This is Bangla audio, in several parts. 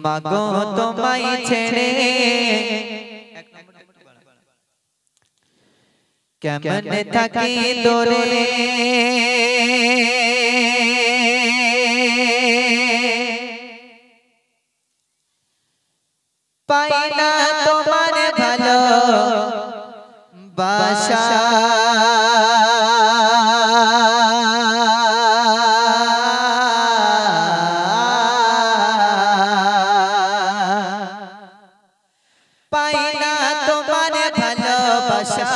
মাগো তোমায় ছেড়ে কেমনে থাকি দূরে পাই না তোমার ভালো বাসা পাই না তোমার ভালোবাসা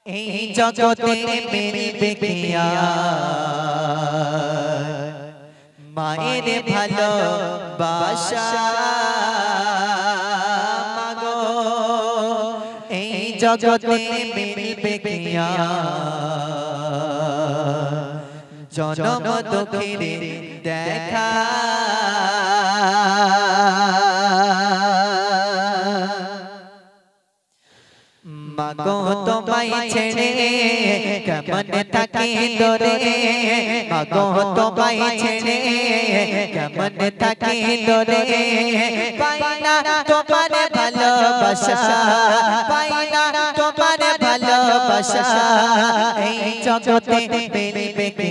এই জগতে মিলবে কি মায়ের ভালোবাসা মাগো এই জগতে মিলবে কি জনম দুঃখের দেখা মাগো তোমায় ছেড়ে কেমনে থাকি দূরে মাগো তোমায় ছেড়ে কেমনে থাকি দূরে পাই না তোমার ভালোবাসা পাই না তোমার ভালোবাসা এই জগতে মিলবে কি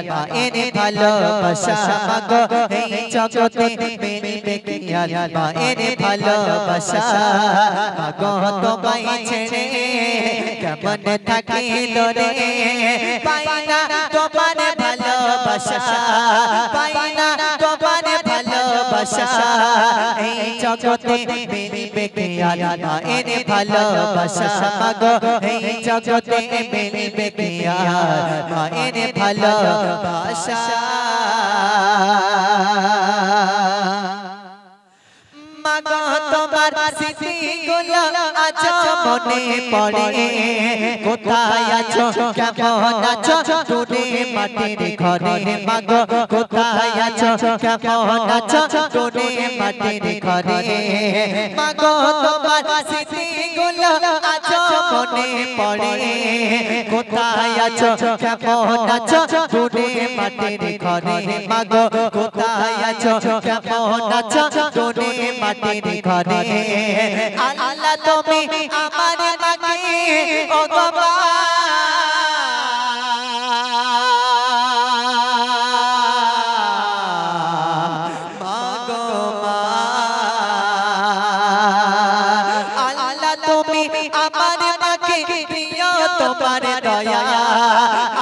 মায়ের ভালোবাসা মাগো এই জগতে মিলবে কি মায়ের ভালোবাসা মাগো তোমায় ছেড়ে কেমনে থাকি দূরে পাই না তোমার ভালোবাসা পাই না তোমার ভালোবাসা এই জগতে মিলবে কি মায়ের ভালোবাসা মাগো এই জগতে মিলবে কি মায়ের ভালোবাসা মাগো তোমার স্মৃতিগুলো আজ মনে পড়ে কোথায় আছো কেমন আছো দূরে মাটির ঘরে মাগো কোথায় আছো কেমন আছো দূরে মাটির ঘরে মাগো তোমার স্মৃতিগুলো আজ মনে পড়ে কোথায় আছো কেমন আছো দূরে মাটির ঘরে মাগো কোথায় আছো কেমন আছো দূরে মাটির ঘরে আল্লাহ তুমি আমার মাকে ও গো মাগো মা আল্লাহ তুমি আমার মাকে প্রিয় তোমার দয়া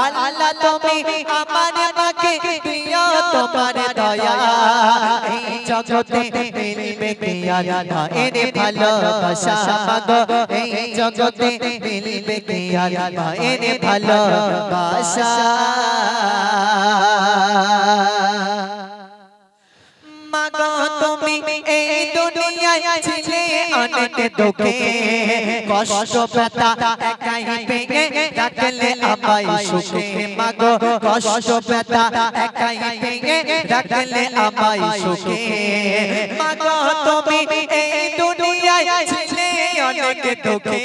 আল্লাহ তুমি আমার মাকে প্রিয় তোমার দয়া এই জগতে মিলবে কি মায়ের ভালোবাসা মাগো এই জগতে মিলবে কি মায়ের ভালোবাসা মাগো তুমি এই দুনিয়ায় ছিলে অনেক দুঃখে কষ্ট ব্যথা একাই পেয়ে রাখলে আমায় সুখে মাগো কষ্ট ব্যথা একাই পেয়ে রাখলে আমায় সুখে মাগো তুমি এই দুনিয়ায় ছিলে অনেক দুঃখে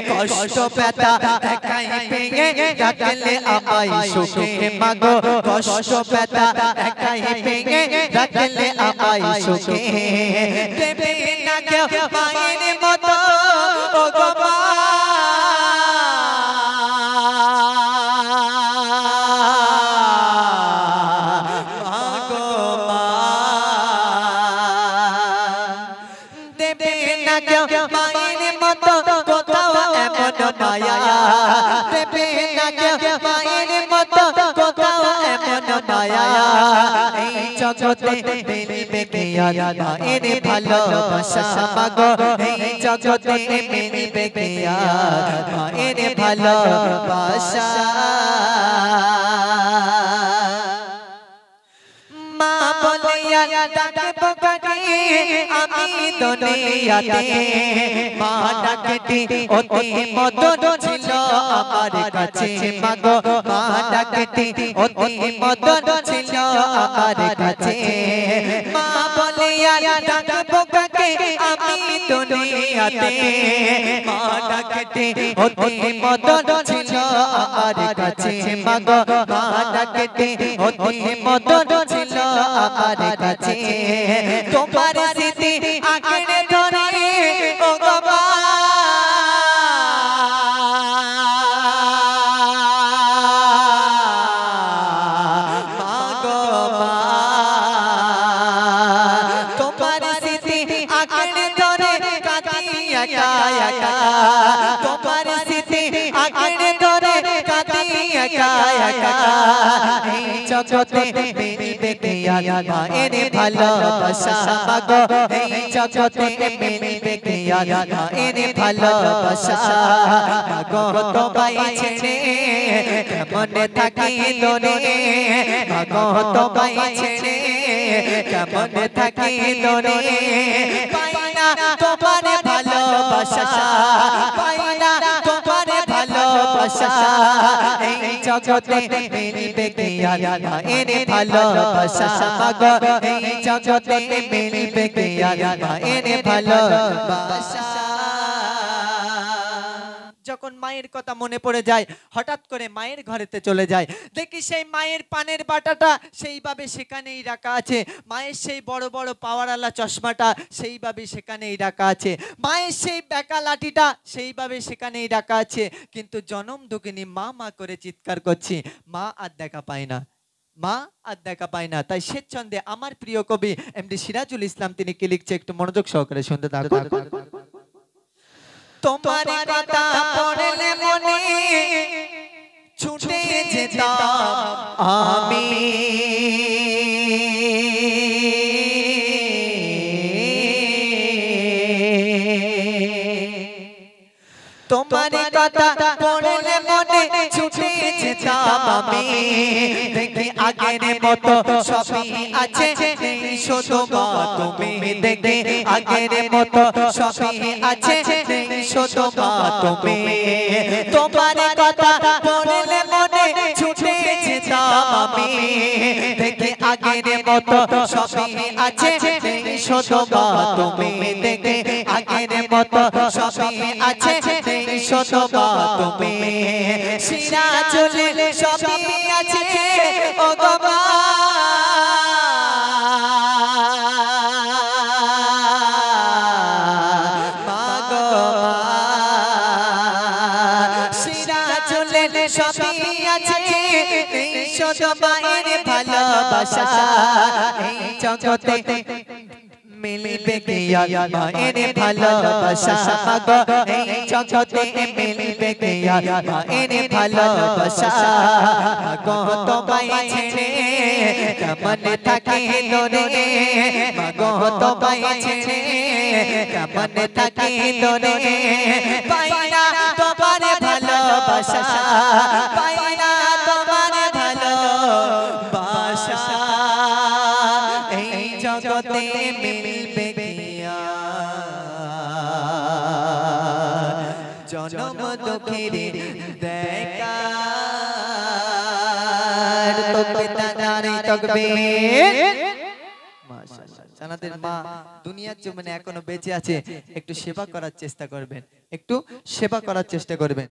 কষ্ট ব্যথা একাই পেয়ে রাখলে আমায় সুখে মাগো কষ্ট ব্যথা একাই পেয়ে রাখলে আমায় সুখে দেবে না কেউ মায়ের মতো ও গো মা মাগো মা দেবে না কেউ মায়ের মতো কোথাও এমন মায়া দেবে না কেউ মায়ের মতো কোথাও এমন মায়া এই জগতে মিলবে কি মায়ের ভালোবাসা মাগো এই জগতে মিলবে কি মায়ের ভালোবাসা মা বলিয়া ডাকবো কাকে আমি দুনিয়াতে মা ডাকতে অতি মধুর ছিল আমার কাছে মাগো মা ডাকতে অতি মধুর ছিল আমার কাছে মা বলিয়া ডাকবো কাকে আমি দুনিয়াতে মা ডাকতে অতি মদন ছিল আমার কাছে মাগো মা ডাকতে অতি মদন ছিল আমার কাছে তোমার স্মৃতি আঁকড়ে ধরে ও বাবা তোমার স্মৃতি আঁকড়ে ধরে কাঁদি একা একা এই জগতে মিলবে কি আর মায়ের ভালোবাসা মাগো এই জগতে মিলবে কি আর মায়ের ভালোবাসা মাগো তোমায় ছেড়ে কেমন থাকি দূরে মাগো তোমায় ছেড়ে কেমন থাকি দূরে পাই না তোমার ভালোবাসা পাই না তোমার ভালোবাসা এই জগতে মিলবে কি আর মায়ের ভালোবাসা মাগো এই জগতে মিলবে কি আর মায়ের ভালোবাসা যখন মায়ের কথা মনে পড়ে যায় হঠাৎ করে মায়ের ঘরেতে চলে যায় দেখি সেই মায়ের পানের বাটাটা সেইভাবে সেখানেই রাখা আছে মায়ের সেই বড় বড় পাওয়ারওয়ালা চশমাটা সেইভাবে সেখানেই রাখা আছে মায়ের সেই বেকা লাঠিটা সেইভাবে সেখানেই রাখা আছে কিন্তু জনম দুঃখিনী মা মা করে চিৎকার করছি মা আর দেখা পায় না মা আর দেখা পায় না তাই স্বেচ্ছন্দে আমার প্রিয় কবি এমডি সিরাজুল ইসলাম তিনি কি লিখছে একটু মনোযোগ সহকারে শুনতে থাকুন তোমার কথা পড়লে মনে ছুটে যেতাম আমি তোমার কথা পড়লে মনে ছুটে যেতাম আমি দেখি আগের মতো সবই আছে শুধু মা তুমি দেখি আগের মতো সবই আছে শুধু মা তুমি তোমার কথা পড়লে মনে ছুটে যেতাম আমি দেখি আগের মতো সবই আছে শুধু মা তুমি দেখি আগের মতো সবই আছে শুধু মা তুমি সিরাজুল সবই আছে ও গো মা সবই আছে শুধু মায়ের ভালোবাসা এই জগতে মিলবে কি আর মায়ের ভালোবাসা মাগো এই জগতে মিলবে কি আর মায়ের ভালোবাসা মাগো তোমায় ছেড়ে কেমন থাকি দূরে মাগো তোমায় ছেড়ে কেমন থাকি দূরে পাই না তোমার ভালোবাসা পাই না তোমার ভালোবাসা এই জগতে মিলবে কি আর জনম দুঃখের দেখার তকবীর নারে তকবীর মাশাআল্লাহ জানাতের মা দুনিয়ার জীবনে এখনো বেঁচে আছে একটু সেবা করার চেষ্টা করবেন একটু সেবা করার চেষ্টা করবেন